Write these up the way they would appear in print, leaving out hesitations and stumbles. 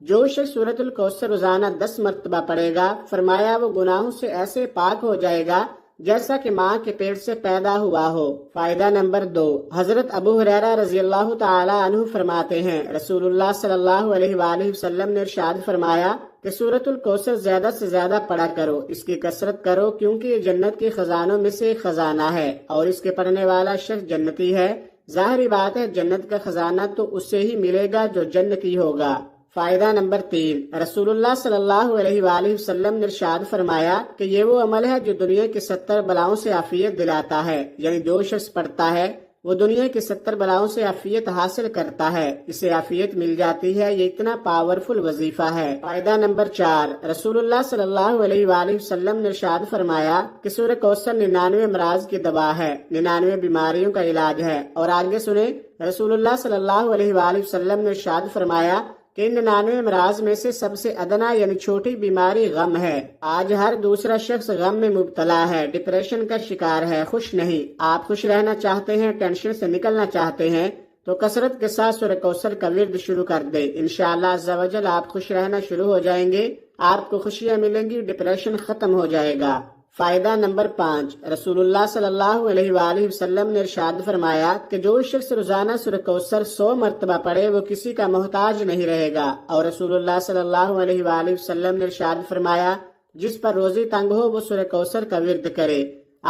جو شخص سورۃ الکوثر روزانہ 10 مرتبہ پڑھے گا، فرمایا وہ گناہوں سے ایسے پاک ہو جائے گا جیسا کہ ماں کے پیٹ سے پیدا ہوا ہو۔ فائدہ نمبر 2، حضرت ابو ہریرہ رضی اللہ تعالی عنہ فرماتے ہیں، رسول اللہ صلی اللہ علیہ وآلہ وسلم نے ارشاد فرمایا کہ سورۃ الکوثر زیادہ سے زیادہ پڑھا کرو، اس کی کثرت کرو، کیونکہ یہ جنت کے خزانوں میں سے ایک خزانہ ہے اور اس کے پڑھنے والا شخص جنتی ہے۔ ظاہری بات ہے جنت کا خزانہ تو اسے ہی ملے گا جو جنتی ہوگا۔ فائدہ نمبر 3، رسول اللہ صلی اللہ علیہ وآلہ وسلم نے ارشاد فرمایا کہ یہ وہ عمل ہے جو دنیا کی 70 بلاؤں سے عافیت دلاتا ہے، یعنی جو شخص پڑھتا ہے وہ دنیا کی 70 بلاؤں سے عافیت حاصل کرتا ہے، اسے عافیت مل جاتی ہے۔ یہ اتنا پاورفل وظیفہ ہے۔ فائدہ نمبر 4، رسول اللہ صلی اللہ علیہ وآلہ وسلم نے ارشاد فرمایا کہ سورہ کوثر 99 امراض کی دوا ہے، 99 بیماریوں کا علاج ہے۔ اور آگے سنیں، رسول اللہ صلی اللہ علیہ وآلہ وسلم نے ارشاد فرمایا کہ ان 99 امراض میں سے سب سے ادنا یعنی چھوٹی بیماری غم ہے۔ آج ہر دوسرا شخص غم میں مبتلا ہے، ڈپریشن کا شکار ہے، خوش نہیں۔ آپ خوش رہنا چاہتے ہیں، ٹینشن سے نکلنا چاہتے ہیں تو کثرت کے ساتھ سورہ کوثر کا ورد شروع کر دیں۔ انشاءاللہ عز و جل آپ خوش رہنا شروع ہو جائیں گے، آپ کو خوشیاں ملیں گی، ڈپریشن ختم ہو جائے گا۔ فائدہ نمبر 5، رسول اللہ صلی اللہ علیہ وآلہ وسلم نے ارشاد فرمایا کہ جو شخص روزانہ سورہ کوثر 100 مرتبہ پڑھے وہ کسی کا محتاج نہیں رہے گا۔ اور رسول اللہ صلی اللہ علیہ وآلہ وسلم نے ارشاد فرمایا جس پر روزی تنگ ہو وہ سورہ کوثر کا ورد کرے۔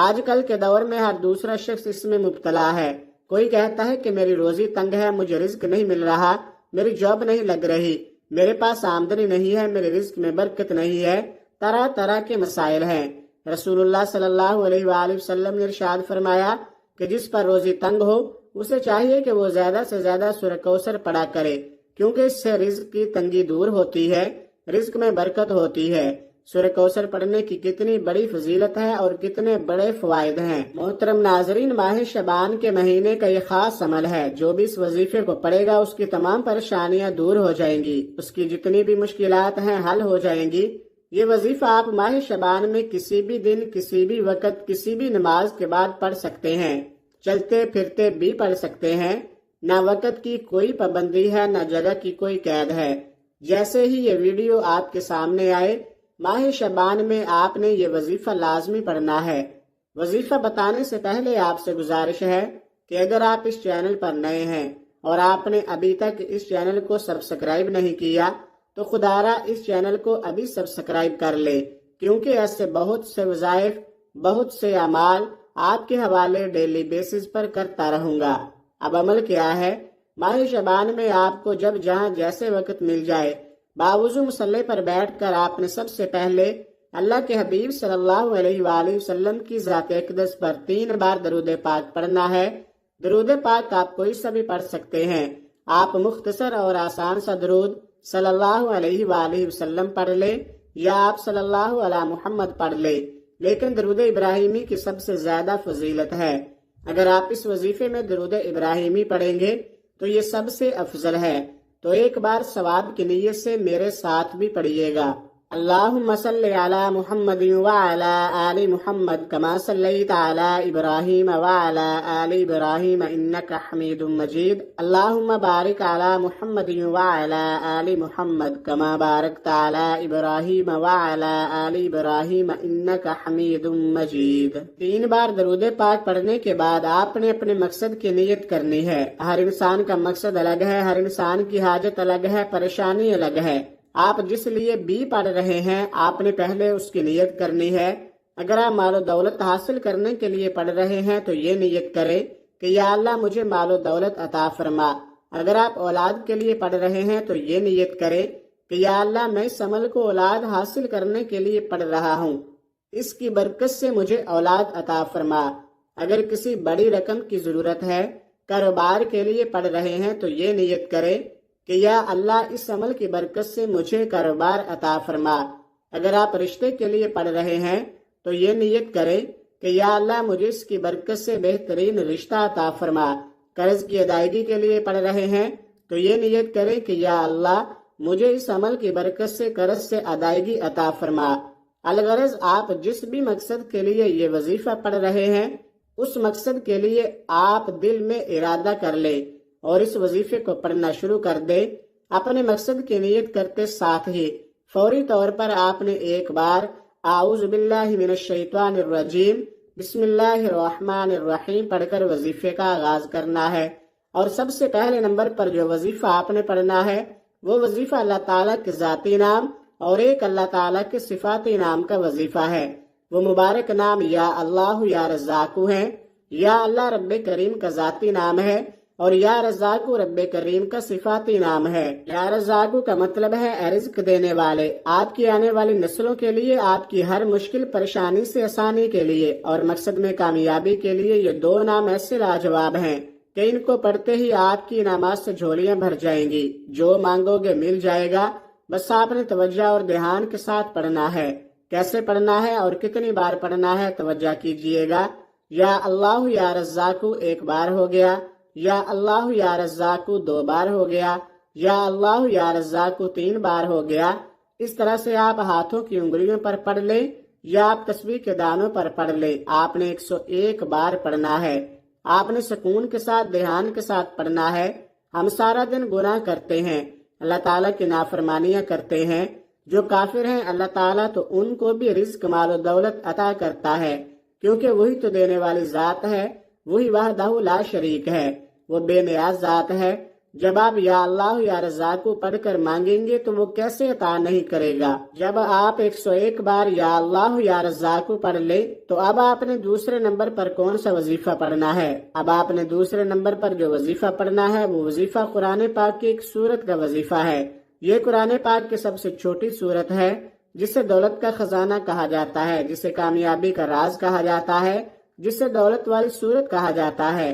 آج کل کے دور میں ہر دوسرا شخص اس میں مبتلا ہے۔ کوئی کہتا ہے کہ میری روزی تنگ ہے، مجھے رزق نہیں مل رہا، میری جاب نہیں لگ رہی، میرے پاس آمدنی نہیں ہے، میرے رزق میں برکت نہیں ہے، طرح طرح کے مسائل ہیں۔ رسول اللہ صلی اللہ علیہ وآلہ وسلم نے ارشاد فرمایا کہ جس پر روزی تنگ ہو اسے چاہیے کہ وہ زیادہ سے زیادہ سورہ کوثر پڑھا کرے، کیونکہ اس سے رزق کی تنگی دور ہوتی ہے، رزق میں برکت ہوتی ہے۔ سورہ کوثر پڑھنے کی کتنی بڑی فضیلت ہے اور کتنے بڑے فوائد ہیں۔ محترم ناظرین، ماہ شعبان کے مہینے کا یہ خاص عمل ہے، جو بھی اس وظیفے کو پڑھے گا اس کی تمام پریشانیاں دور ہو جائیں گی، اس کی جتنی بھی مشکلات ہیں حل ہو جائیں گی۔ یہ وظیفہ آپ ماہ شعبان میں کسی بھی دن، کسی بھی وقت، کسی بھی نماز کے بعد پڑھ سکتے ہیں، چلتے پھرتے بھی پڑھ سکتے ہیں۔ نہ وقت کی کوئی پابندی ہے، نہ جگہ کی کوئی قید ہے۔ جیسے ہی یہ ویڈیو آپ کے سامنے آئے، ماہ شعبان میں آپ نے یہ وظیفہ لازمی پڑھنا ہے۔ وظیفہ بتانے سے پہلے آپ سے گزارش ہے کہ اگر آپ اس چینل پر نئے ہیں اور آپ نے ابھی تک اس چینل کو سبسکرائب نہیں کیا تو خدارا اس چینل کو ابھی سبسکرائب کر لے، کیونکہ ایسے بہت سے وظائف، بہت سے اعمال آپ کے حوالے ڈیلی بیسز پر کرتا رہوں گا۔ اب عمل کیا ہے؟ ماہ شعبان میں آپ کو جب جہاں جیسے وقت مل جائے، باوضو مصلی پر بیٹھ کر آپ نے سب سے پہلے اللہ کے حبیب صلی اللہ علیہ وآلہ وسلم کی ذات اقدس پر 3 بار درود پاک پڑھنا ہے۔ درود پاک آپ کوئی سا بھی پڑھ سکتے ہیں، آپ مختصر اور آسان سا درود صلی اللہ علیہ وآلہ وسلم پڑھ لے یا آپ صلی اللہ علیہ محمد پڑھ لے، لیکن درود ابراہیمی کی سب سے زیادہ فضیلت ہے۔ اگر آپ اس وظیفے میں درود ابراہیمی پڑھیں گے تو یہ سب سے افضل ہے، تو ایک بار ثواب کی نیت سے میرے ساتھ بھی پڑھیے گا۔ اللہم صلی علی محمد وعلی آل محمد کما صلیت علی ابراہیم وعلی آل ابراہیم انک حمید مجید۔ اللہم بارک علی محمد وعلی آل محمد کما بارکت علی ابراہیم وعلی آل ابراہیم انک حمید مجید۔ 3 بار درود پاک پڑھنے کے بعد آپ نے اپنے مقصد کی نیت کرنی ہے۔ ہر انسان کا مقصد الگ ہے، ہر انسان کی حاجت الگ ہے، پریشانی الگ ہے۔ آپ جس لیے بھی پڑھ رہے ہیں آپ نے پہلے اس کی نیت کرنی ہے۔ اگر آپ مال و دولت حاصل کرنے کے لیے پڑھ رہے ہیں تو یہ نیت کریں کہ یا اللہ مجھے مال و دولت عطا فرما۔ اگر آپ اولاد کے لیے پڑھ رہے ہیں تو یہ نیت کریں کہ یا اللہ میں اس عمل کو اولاد حاصل کرنے کے لیے پڑھ رہا ہوں، اس کی برکت سے مجھے اولاد عطا فرما۔ اگر کسی بڑی رقم کی ضرورت ہے، کاروبار کے لیے پڑھ رہے ہیں تو یہ نیت کریں کہ یا اللہ اس عمل کی برکت سے مجھے کاروبار عطا فرما۔ اگر آپ رشتے کے لیے پڑھ رہے ہیں تو یہ نیت کریں کہ یا اللہ مجھے اس کی برکت سے بہترین رشتہ عطا فرما۔ قرض کی ادائیگی کے لیے پڑھ رہے ہیں تو یہ نیت کریں کہ یا اللہ مجھے اس عمل کی برکت سے قرض سے ادائیگی عطا فرما۔ الغرض آپ جس بھی مقصد کے لیے یہ وظیفہ پڑھ رہے ہیں اس مقصد کے لیے آپ دل میں ارادہ کر لیں اور اس وظیفے کو پڑھنا شروع کر دیں۔ اپنے مقصد کی نیت کرتے ساتھ ہی فوری طور پر آپ نے ایک بار اعوذ باللہ من الشیطان الرجیم بسم اللہ الرحمن الرحیم پڑھ کر وظیفے کا آغاز کرنا ہے۔ اور سب سے پہلے نمبر پر جو وظیفہ آپ نے پڑھنا ہے وہ وظیفہ اللہ تعالیٰ کے ذاتی نام اور ایک اللہ تعالیٰ کے صفاتی نام کا وظیفہ ہے۔ وہ مبارک نام یا اللہ یا رزاقو ہے۔ یا اللہ رب کریم کا ذاتی نام ہے اور یا رزاقو رب کریم کا صفاتی نام ہے۔ یا رزاقو کا مطلب ہے رزق دینے والے، آپ کی آنے والی نسلوں کے لیے، آپ کی ہر مشکل پریشانی سے آسانی کے لیے اور مقصد میں کامیابی کے لیے۔ یہ دو نام ایسے لاجواب ہیں کہ ان کو پڑھتے ہی آپ کی نماز سے جھولیاں بھر جائیں گی، جو مانگو گے مل جائے گا۔ بس آپ نے توجہ اور دھیان کے ساتھ پڑھنا ہے۔ کیسے پڑھنا ہے اور کتنی بار پڑھنا ہے توجہ کیجئے گا۔ یا اللہ یا رزاقو ایک بار ہو گیا، یا اللہ یا رزاقو دو بار ہو گیا، یا اللہ یا رزاقو تین بار ہو گیا۔ اس طرح سے آپ ہاتھوں کی انگلیوں پر پڑھ لیں یا آپ تسبیح کے دانوں پر پڑھ لیں، آپ نے 101 بار پڑھنا ہے۔ آپ نے سکون کے ساتھ دھیان کے ساتھ پڑھنا ہے۔ ہم سارا دن گناہ کرتے ہیں، اللہ تعالیٰ کی نافرمانیاں کرتے ہیں۔ جو کافر ہیں اللہ تعالیٰ تو ان کو بھی رزق مال و دولت عطا کرتا ہے، کیونکہ وہی تو دینے والی ذات ہے، وہی وحدہ لا شریک ہے، وہ بے نیاز ذات ہے۔ جب آپ یا اللہ یا رزاقو پڑھ کر مانگیں گے تو وہ کیسے عطا نہیں کرے گا؟ جب آپ 101 بار یا اللہ یا رزاقو پڑھ لیں تو اب آپ نے دوسرے نمبر پر کون سا وظیفہ پڑھنا ہے؟ اب آپ نے دوسرے نمبر پر جو وظیفہ پڑھنا ہے وہ وظیفہ قرآن پاک کی ایک سورت کا وظیفہ ہے۔ یہ قرآن پاک کی سب سے چھوٹی سورت ہے، جسے دولت کا خزانہ کہا جاتا ہے، جسے کامیابی کا راز کہا جاتا ہے، جسے دولت والی سورت کہا جاتا ہے۔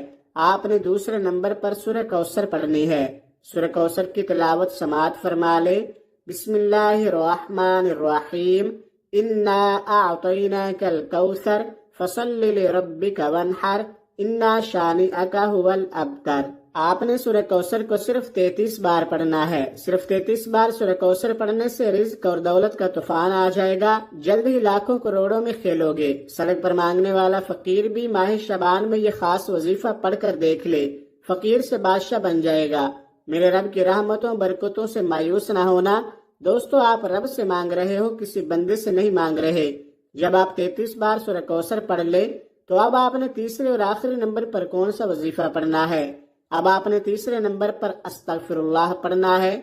آپ نے دوسرے نمبر پر سورہ کوثر پڑھنی ہے۔ سورہ کوثر کی تلاوت سماعت فرما لے۔ بسم اللہ الرحمن الرحیم انا اعطیناک الکوثر فصل لربک وانحر انا شانئک هو الابتر۔ آپ نے سورہ کوثر کو صرف 33 بار پڑھنا ہے۔ صرف 33 بار سورہ کوثر پڑھنے سے رزق اور دولت کا طوفان آ جائے گا، جلد ہی لاکھوں کروڑوں میں کھیلو گے۔ سڑک پر مانگنے والا فقیر بھی ماہ شعبان میں یہ خاص وظیفہ پڑھ کر دیکھ لے، فقیر سے بادشاہ بن جائے گا۔ میرے رب کی رحمتوں برکتوں سے مایوس نہ ہونا۔ دوستو، آپ رب سے مانگ رہے ہو، کسی بندے سے نہیں مانگ رہے۔ جب آپ 33 بار سورہ کوثر پڑھ لے تو اب آپ نے تیسرے اور آخری نمبر پر کون سا وظیفہ پڑھنا ہے؟ اب آپ نے تیسرے نمبر پر استغفر اللہ پڑھنا ہے۔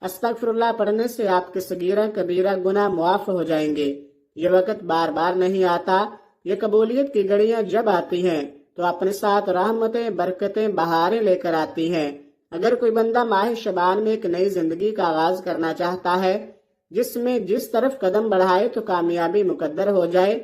استغفر اللہ پڑھنے سے آپ کے صغیرہ کبیرہ گناہ معاف ہو جائیں گے۔ یہ وقت بار بار نہیں آتا، یہ قبولیت کی گھڑیاں جب آتی ہیں تو اپنے ساتھ رحمتیں، برکتیں، بہاریں لے کر آتی ہیں۔ اگر کوئی بندہ ماہ شعبان میں ایک نئی زندگی کا آغاز کرنا چاہتا ہے، جس میں جس طرف قدم بڑھائے تو کامیابی مقدر ہو جائے،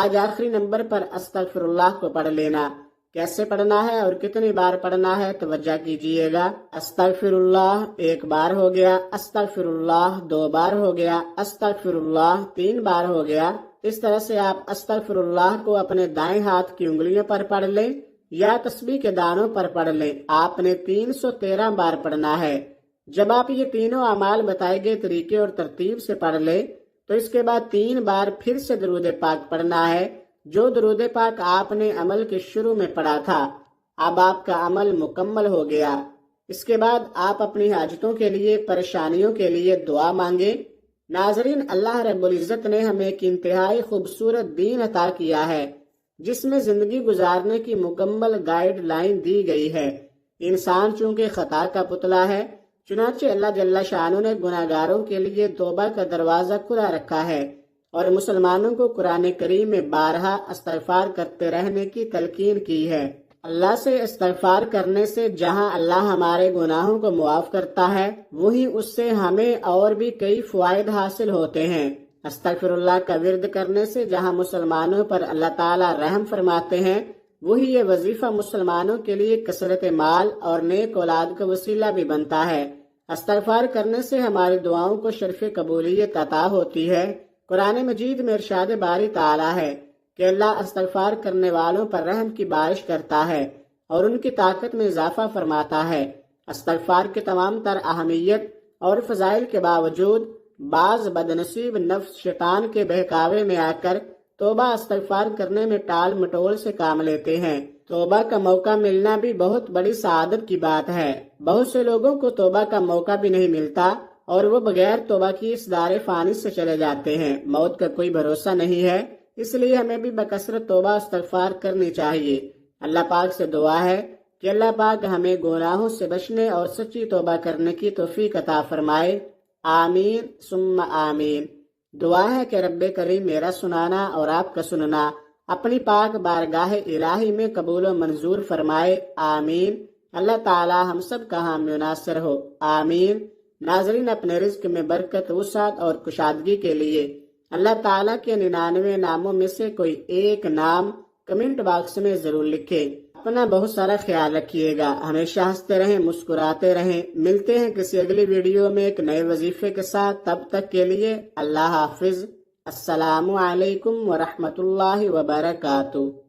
آج آخری نمبر پر استغفر اللہ کو پڑھ لینا۔ کیسے پڑھنا ہے اور کتنی بار پڑھنا ہے توجہ کیجئے گا۔ استغفر اللہ ایک بار ہو گیا، استغفر اللہ دو بار ہو گیا، استغفر اللہ تین بار ہو گیا۔ اس طرح سے آپ استغفر اللہ کو اپنے دائیں ہاتھ کی انگلیوں پر پڑھ لیں یا تسبیح کے دانوں پر پڑھ لیں۔ آپ نے 313 بار پڑھنا ہے۔ جب آپ یہ تینوں اعمال بتائے گئے طریقے اور ترتیب سے پڑھ لیں تو اس کے بعد 3 بار پھر سے درود پاک پڑھنا ہے، جو درود پاک آپ نے عمل کے شروع میں پڑھا تھا۔ اب آپ کا عمل مکمل ہو گیا۔ اس کے بعد آپ اپنی حاجتوں کے لیے، پریشانیوں کے لیے دعا مانگیں۔ ناظرین، اللہ رب العزت نے ہمیں ایک انتہائی خوبصورت دین عطا کیا ہے، جس میں زندگی گزارنے کی مکمل گائیڈ لائن دی گئی ہے۔ انسان چونکہ خطا کا پتلا ہے، چنانچہ اللہ جل شانہ نے گناہگاروں کے لیے توبہ کا دروازہ کھلا رکھا ہے اور مسلمانوں کو قرآن کریم میں بارہا استغفار کرتے رہنے کی تلقین کی ہے۔ اللہ سے استغفار کرنے سے جہاں اللہ ہمارے گناہوں کو معاف کرتا ہے، وہیں اس سے ہمیں اور بھی کئی فوائد حاصل ہوتے ہیں۔ استغفر اللہ کا ورد کرنے سے جہاں مسلمانوں پر اللہ تعالیٰ رحم فرماتے ہیں، وہی یہ وظیفہ مسلمانوں کے لیے کثرت مال اور نیک اولاد کا وسیلہ بھی بنتا ہے۔ استغفار کرنے سے ہماری دعاؤں کو شرف قبولیت عطا ہوتی ہے۔ قرآن مجید میں ارشاد باری تعالیٰ ہے کہ اللہ استغفار کرنے والوں پر رحم کی بارش کرتا ہے اور ان کی طاقت میں اضافہ فرماتا ہے۔ استغفار کے تمام تر اہمیت اور فضائل کے باوجود بعض بدنصیب نفس شیطان کے بہکاوے میں آ کر توبہ استغفار کرنے میں ٹال مٹول سے کام لیتے ہیں۔ توبہ کا موقع ملنا بھی بہت بڑی سعادت کی بات ہے۔ بہت سے لوگوں کو توبہ کا موقع بھی نہیں ملتا اور وہ بغیر توبہ کی اس دار فانی سے چلے جاتے ہیں۔ موت کا کوئی بھروسہ نہیں ہے، اس لیے ہمیں بھی بکثرت توبہ استغفار کرنی چاہیے۔ اللہ پاک سے دعا ہے کہ اللہ پاک ہمیں گناہوں سے بچنے اور سچی توبہ کرنے کی توفیق عطا فرمائے۔ آمین ثم آمین۔ دعا ہے کہ رب کریم میرا سنانا اور آپ کا سننا اپنی پاک بارگاہ الہی میں قبول و منظور فرمائے۔ آمین۔ اللہ تعالی ہم سب کا حامی و ناصر ہو۔ آمین۔ ناظرین، اپنے رزق میں برکت، وسعت اور کشادگی کے لیے اللہ تعالیٰ کے 99 ناموں میں سے کوئی ایک نام کمنٹ باکس میں ضرور لکھیں۔ اپنا بہت سارا خیال رکھیے گا، ہمیشہ ہنستے رہیں، مسکراتے رہیں۔ ملتے ہیں کسی اگلی ویڈیو میں ایک نئے وظیفے کے ساتھ، تب تک کے لیے اللہ حافظ۔ السلام علیکم ورحمۃ اللہ وبرکاتہ۔